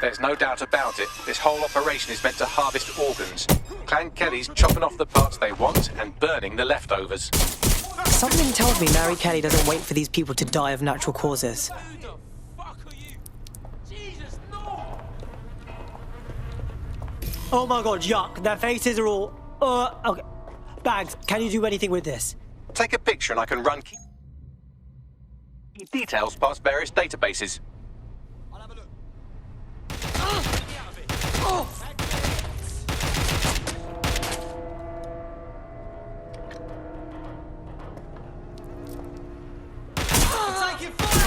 There's no doubt about it. This whole operation is meant to harvest organs. Clan Kelly's chopping off the parts they want and burning the leftovers. Something tells me Mary Kelly doesn't wait for these people to die of natural causes. Who the fuck are you? Jesus, no! Oh my god, yuck. Their faces are all... okay. Bags, can you do anything with this? Take a picture and I can run key details past various databases. I'll have a look. Get me out of it. Taking fire!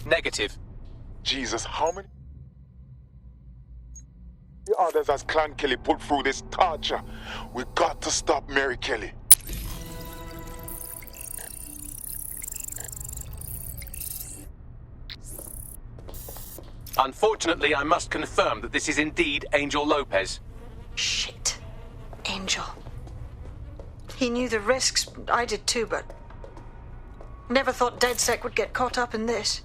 Negative. Jesus, how many others has Clan Kelly put through this torture? We got to stop Mary Kelly. Unfortunately, I must confirm that this is indeed Angel Lopez. Shit. Angel. He knew the risks. I did too, but... never thought DedSec would get caught up in this.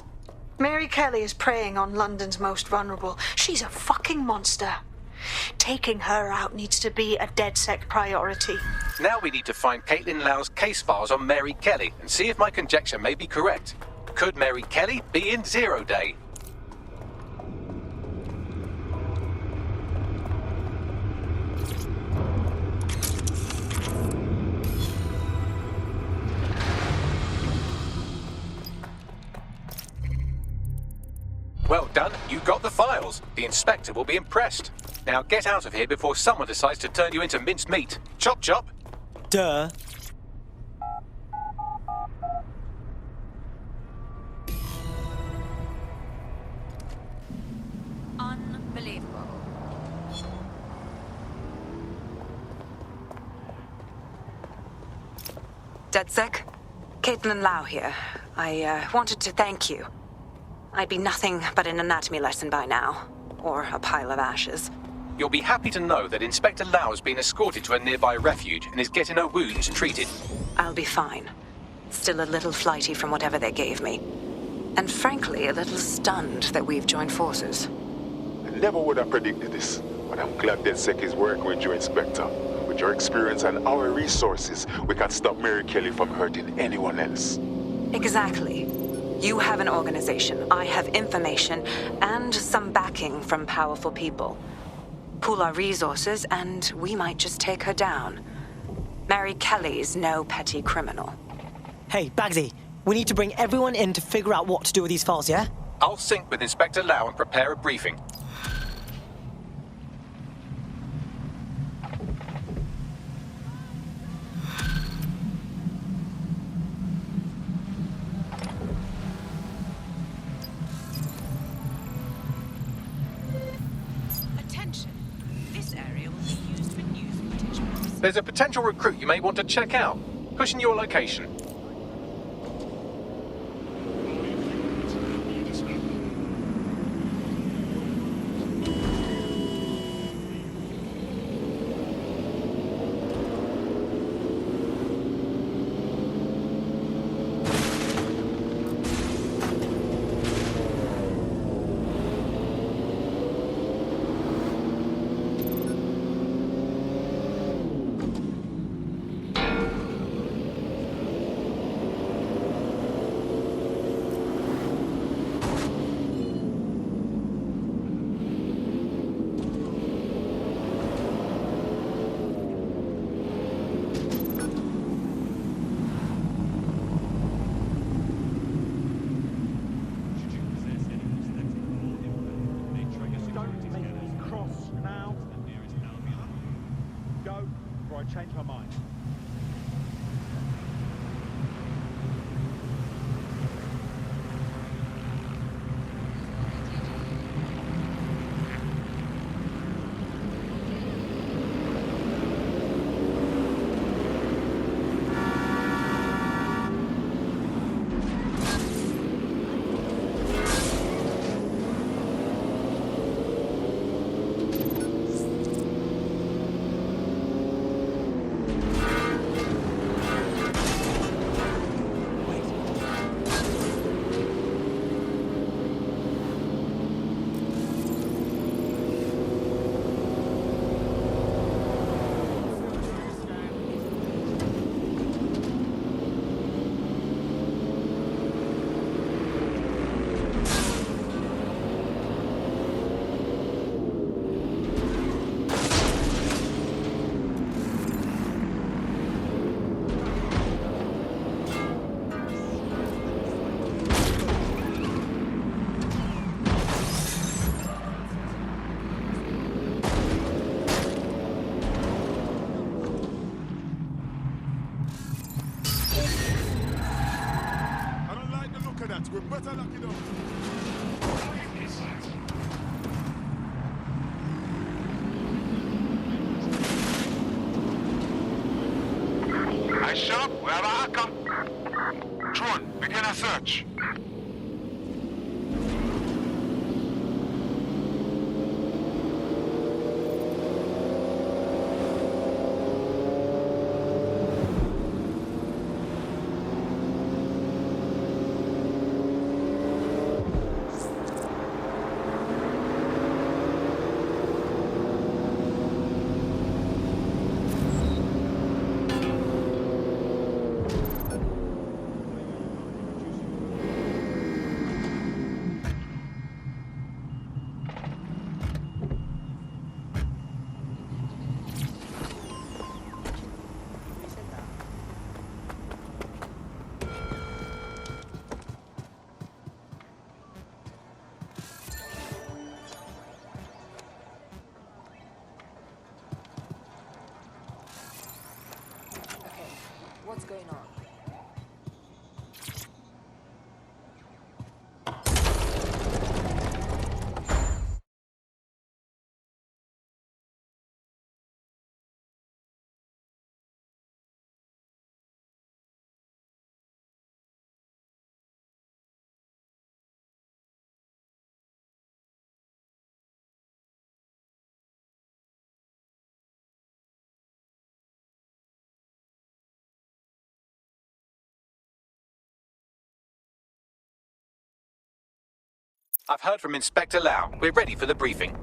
Mary Kelly is preying on London's most vulnerable. She's a fucking monster. Taking her out needs to be a DedSec priority. Now we need to find Caitlin Lau's case files on Mary Kelly and see if my conjecture may be correct. Could Mary Kelly be in Zero Day? Well done, you got the files. The inspector will be impressed. Now get out of here before someone decides to turn you into minced meat. Chop chop. Duh. Unbelievable. DedSec? Caitlin Lau here. I wanted to thank you. I'd be nothing but an anatomy lesson by now. Or a pile of ashes. You'll be happy to know that Inspector Lau has been escorted to a nearby refuge and is getting her wounds treated. I'll be fine. Still a little flighty from whatever they gave me. And frankly, a little stunned that we've joined forces. I never would have predicted this, but I'm glad DedSec is working with you, Inspector. With your experience and our resources, we can stop Mary Kelly from hurting anyone else. Exactly. You have an organization, I have information, and some backing from powerful people. Pool our resources, and we might just take her down. Mary Kelly's no petty criminal. Hey, Bagsy, we need to bring everyone in to figure out what to do with these files, yeah? I'll sync with Inspector Lau and prepare a briefing. There's a potential recruit you may want to check out. Pushing your location. Change my mind. We better lock it up. Hey, Sharp, we have a hacker. Drone, begin a search. What's going on? I've heard from Inspector Lau. We're ready for the briefing.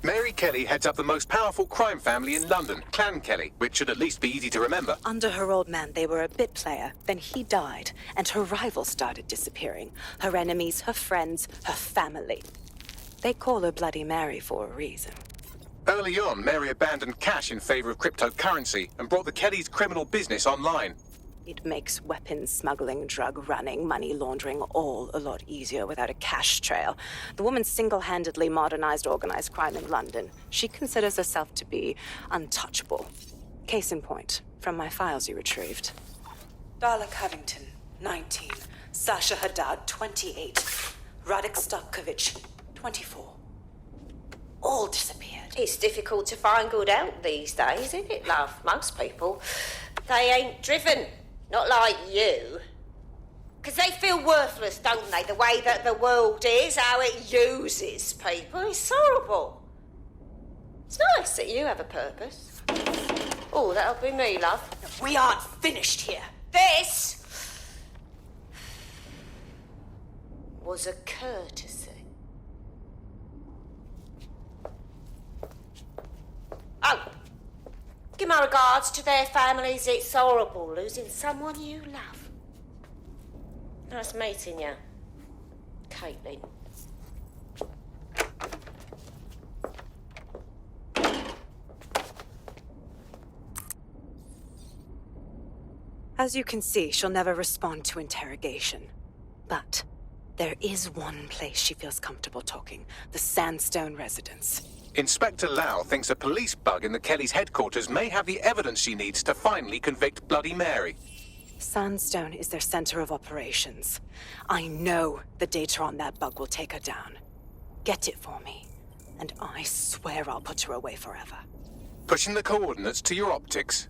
Mary Kelly heads up the most powerful crime family in London, Clan Kelly, which should at least be easy to remember. Under her old man, they were a bit player. Then he died, and her rivals started disappearing. Her enemies, her friends, her family. They call her Bloody Mary for a reason. Early on, Mary abandoned cash in favor of cryptocurrency and brought the Kellys' criminal business online. It makes weapons smuggling, drug running, money laundering all a lot easier without a cash trail. The woman single-handedly modernized organized crime in London. She considers herself to be untouchable. Case in point, from my files you retrieved. Darla Covington, 19. Sasha Haddad, 28. Radek Stokovich, 24. All disappeared. It's difficult to find good help these days, isn't it, love? Most people, they ain't driven. Not like you. Because they feel worthless, don't they? The way that the world is, how it uses people. It's horrible. It's nice that you have a purpose. Oh, that'll be me, love. We aren't finished here. This was a courtesy. Oh, give my regards to their families. It's horrible losing someone you love. Nice meeting you, Caitlin. As you can see, she'll never respond to interrogation. But there is one place she feels comfortable talking, the Sandstone residence. Inspector Lau thinks a police bug in the Kellys' headquarters may have the evidence she needs to finally convict Bloody Mary. Sandstone is their center of operations. I know the data on that bug will take her down. Get it for me, and I swear I'll put her away forever. Pushing the coordinates to your optics.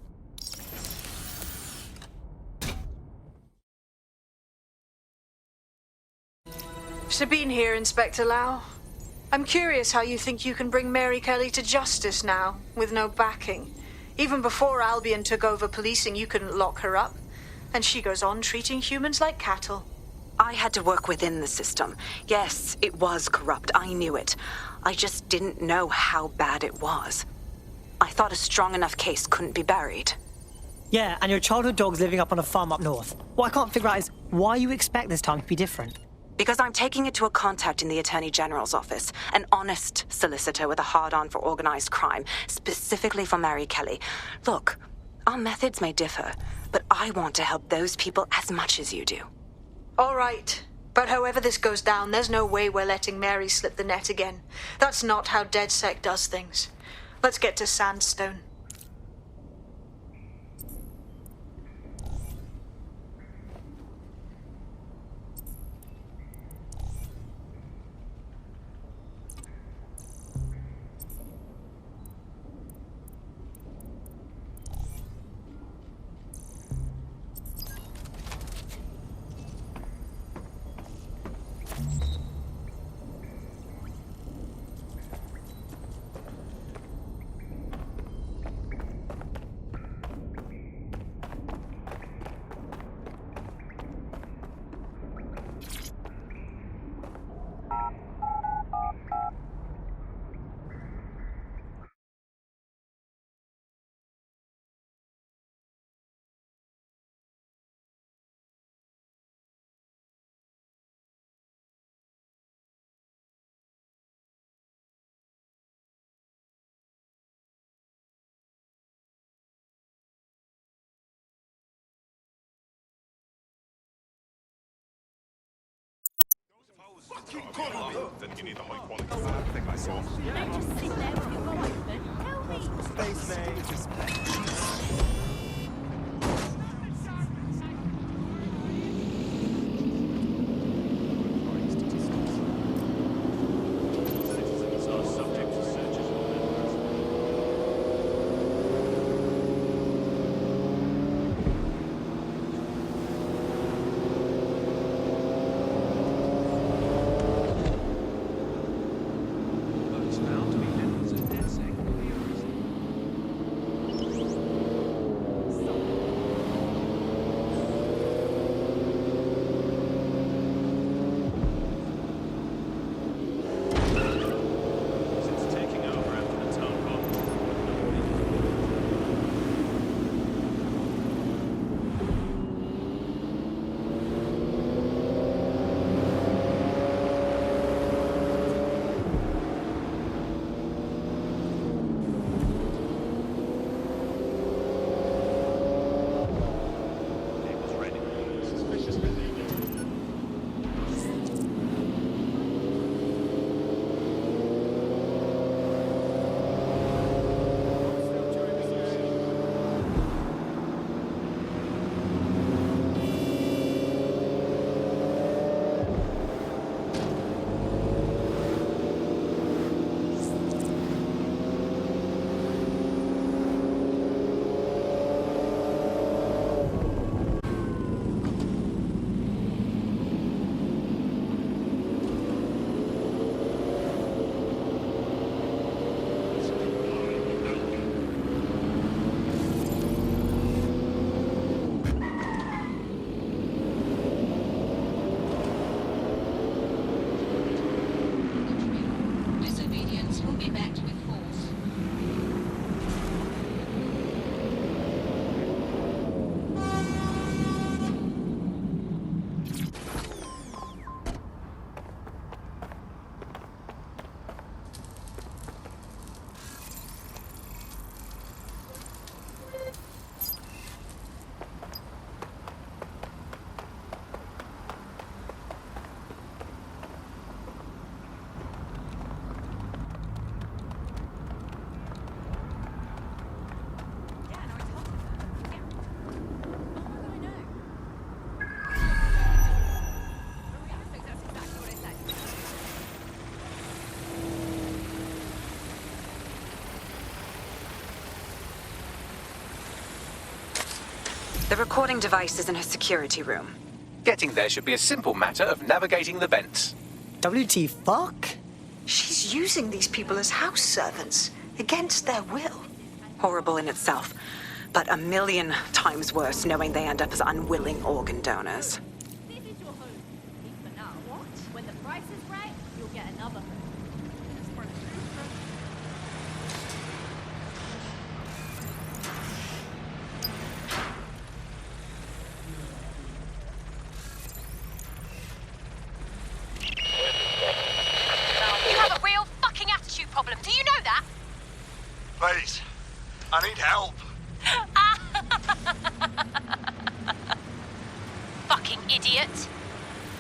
Sabine here, Inspector Lau. I'm curious how you think you can bring Mary Kelly to justice now, with no backing. Even before Albion took over policing, you couldn't lock her up. And she goes on treating humans like cattle. I had to work within the system. Yes, it was corrupt. I knew it. I just didn't know how bad it was. I thought a strong enough case couldn't be buried. Yeah, and your childhood dog's living up on a farm up north. What I can't figure out is why you expect this time to be different. Because I'm taking it to a contact in the Attorney General's office, an honest solicitor with a hard-on for organized crime, specifically for Mary Kelly. Look, Our methods may differ, but I want to help those people as much as you do. All right. But however this goes down, there's no way we're letting Mary slip the net again. That's not how DedSec does things. Let's get to Sandstone. Then you need the high quality thing I saw. Don't just sit there with your mouth open. Tell me. Space, mate. Citizens are subject to searches on their person. Those found to be members of DedSec will be arrested. Since taking over after the town hall, it was ready. Suspicious behavior. Disobedience will be met with force. The recording device is in her security room. Getting there should be a simple matter of navigating the vents. WT fuck? She's using these people as house servants, against their will. Horrible in itself, but a million times worse knowing they end up as unwilling organ donors. This is your home. At least for now. What? When the price is right, you'll get another home. You have a real fucking attitude problem. Do you know that? Please, I need help. idiot.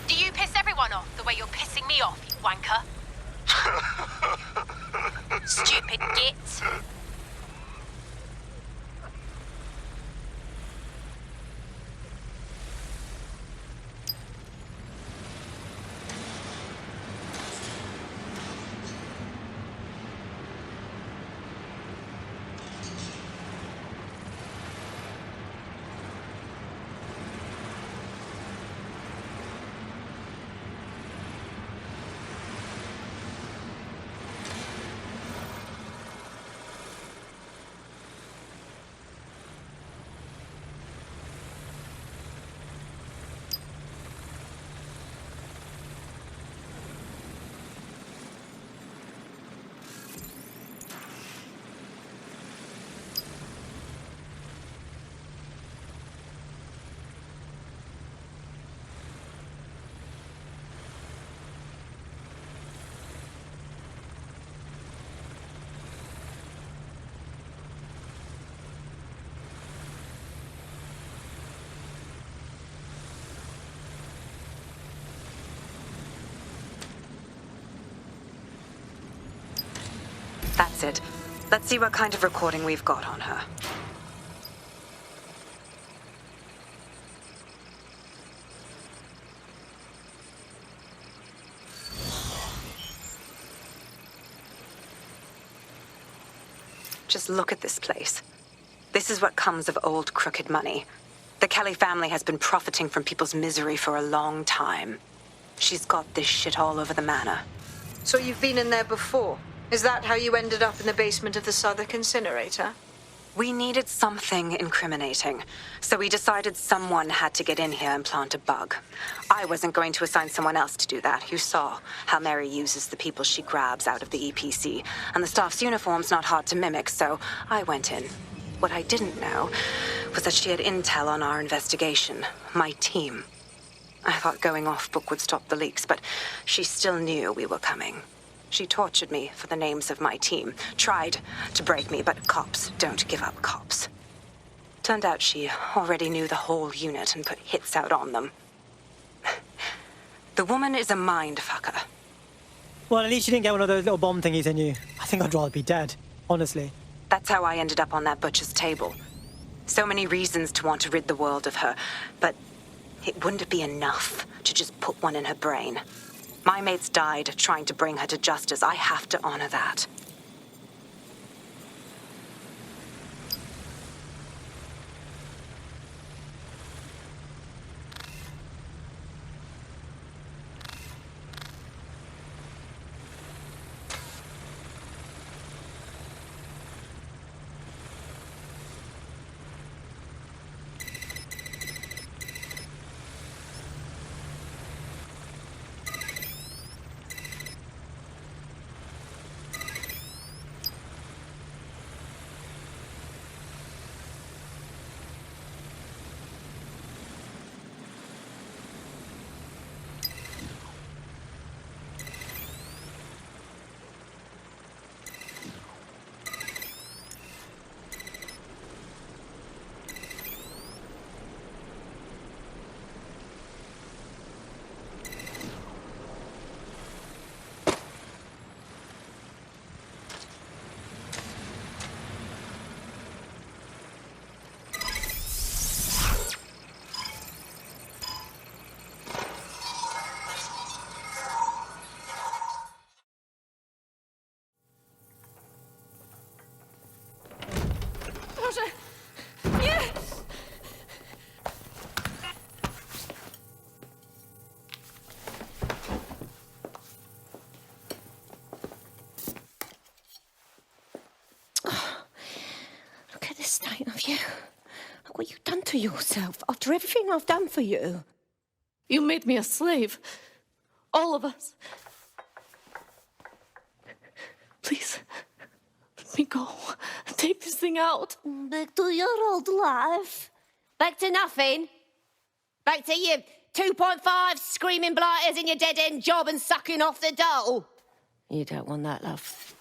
Do you piss everyone off the way you're pissing me off, you wanker? Stupid git. That's it. Let's see what kind of recording we've got on her. Just look at this place. This is what comes of old crooked money. The Kelly family has been profiting from people's misery for a long time. She's got this shit all over the manor. So you've been in there before? Is that how you ended up in the basement of the Southwark incinerator? We needed something incriminating, so we decided someone had to get in here and plant a bug. I wasn't going to assign someone else to do that. You saw how Mary uses the people she grabs out of the EPC, and the staff's uniform's not hard to mimic, so I went in. What I didn't know was that she had intel on our investigation, my team. I thought going off book would stop the leaks, but she still knew we were coming. She tortured me for the names of my team, tried to break me, but cops don't give up cops. Turned out she already knew the whole unit and put hits out on them. The woman is a mind fucker. Well, at least you didn't get one of those little bomb thingies in you. I think I'd rather be dead, honestly. That's how I ended up on that butcher's table. So many reasons to want to rid the world of her, but it wouldn't be enough to just put one in her brain. My mates died trying to bring her to justice. I have to honor that. State of you. What you done to yourself after everything I've done for you? You made me a slave. All of us. Please, let me go. Take this thing out. Back to your old life. Back to nothing. Back to you 2.5 screaming blighters in your dead-end job and sucking off the dole. You don't want that, love.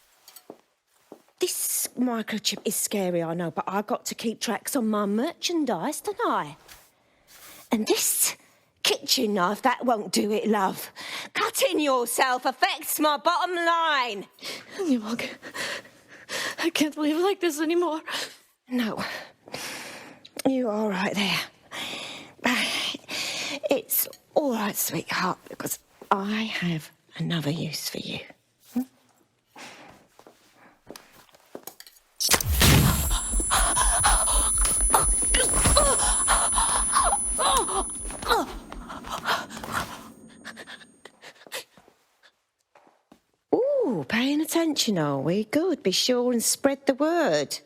This microchip is scary, I know, but I got to keep tracks on my merchandise, don't I? And this kitchen knife, that won't do it, love. Cutting yourself affects my bottom line. Look, I can't live like this anymore. No, you're all right there. It's all right, sweetheart, because I have another use for you. Ooh, paying attention, are we? Good. Be sure and spread the word.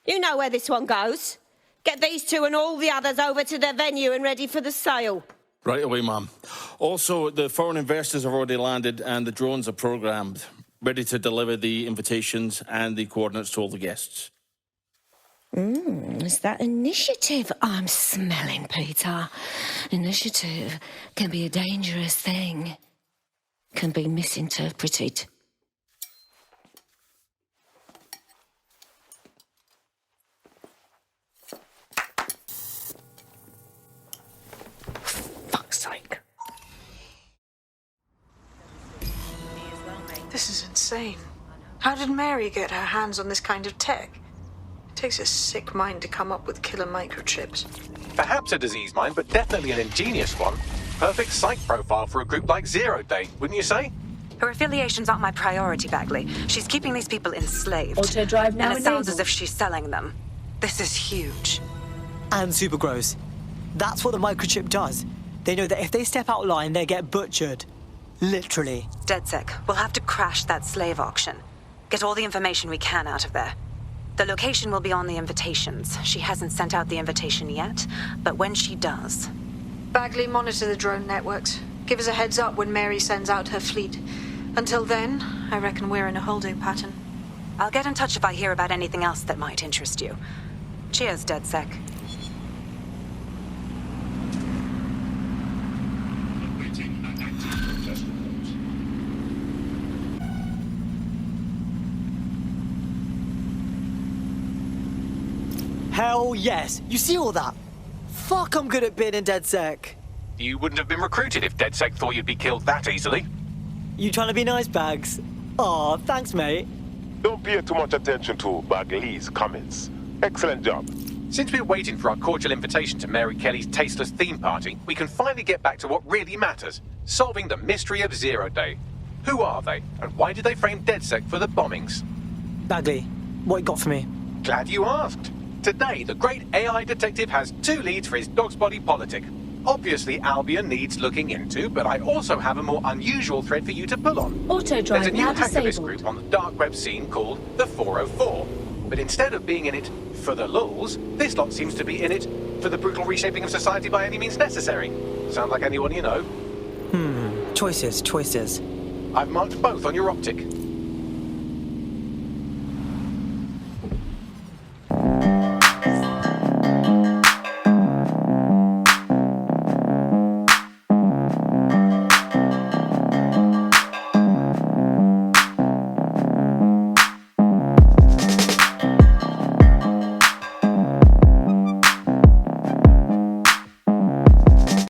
You know where this one goes. Get these two and all the others over to their venue and ready for the sale. Right away, ma'am. Also, the foreign investors have already landed and the drones are programmed, ready to deliver the invitations and the coordinates to all the guests. Is that initiative I'm smelling, Peter? Initiative can be a dangerous thing. Can be misinterpreted. Fuck's sake. This is insane. How did Mary get her hands on this kind of tech? It takes a sick mind to come up with killer microchips. Perhaps a disease mind, but definitely an ingenious one. Perfect psych profile for a group like Zero Day, wouldn't you say? Her affiliations aren't my priority, Bagley. She's keeping these people enslaved. Auto drive now and it sounds enabled. as if she's selling them. This is huge. And super gross. That's what the microchip does. They know that if they step out of line, they get butchered. Literally. DedSec, we'll have to crash that slave auction. Get all the information we can out of there. The location will be on the invitations. She hasn't sent out the invitation yet, but when she does... Bagley, monitor the drone networks. Give us a heads up when Mary sends out her fleet. Until then, I reckon we're in a holding pattern. I'll get in touch if I hear about anything else that might interest you. Cheers, DedSec. Hell yes. You see all that? Fuck, I'm good at being in DedSec. You wouldn't have been recruited if DedSec thought you'd be killed that easily. You trying to be nice, Bags? Aw, thanks, mate. Don't pay too much attention to Bagley's comments. Excellent job. Since we're waiting for our cordial invitation to Mary Kelly's tasteless theme party, we can finally get back to what really matters. Solving the mystery of Zero Day. Who are they, and why did they frame DedSec for the bombings? Bagley, what you got for me? Glad you asked. Today, the great AI detective has 2 leads for his dog's body politic. Obviously, Albion needs looking into, but I also have a more unusual thread for you to pull on. Auto There's drive a new now hacktivist disabled. group on the dark web scene called the 404. But instead of being in it for the lulz, this lot seems to be in it for the brutal reshaping of society by any means necessary. Sound like anyone you know? Choices. I've marked both on your optic.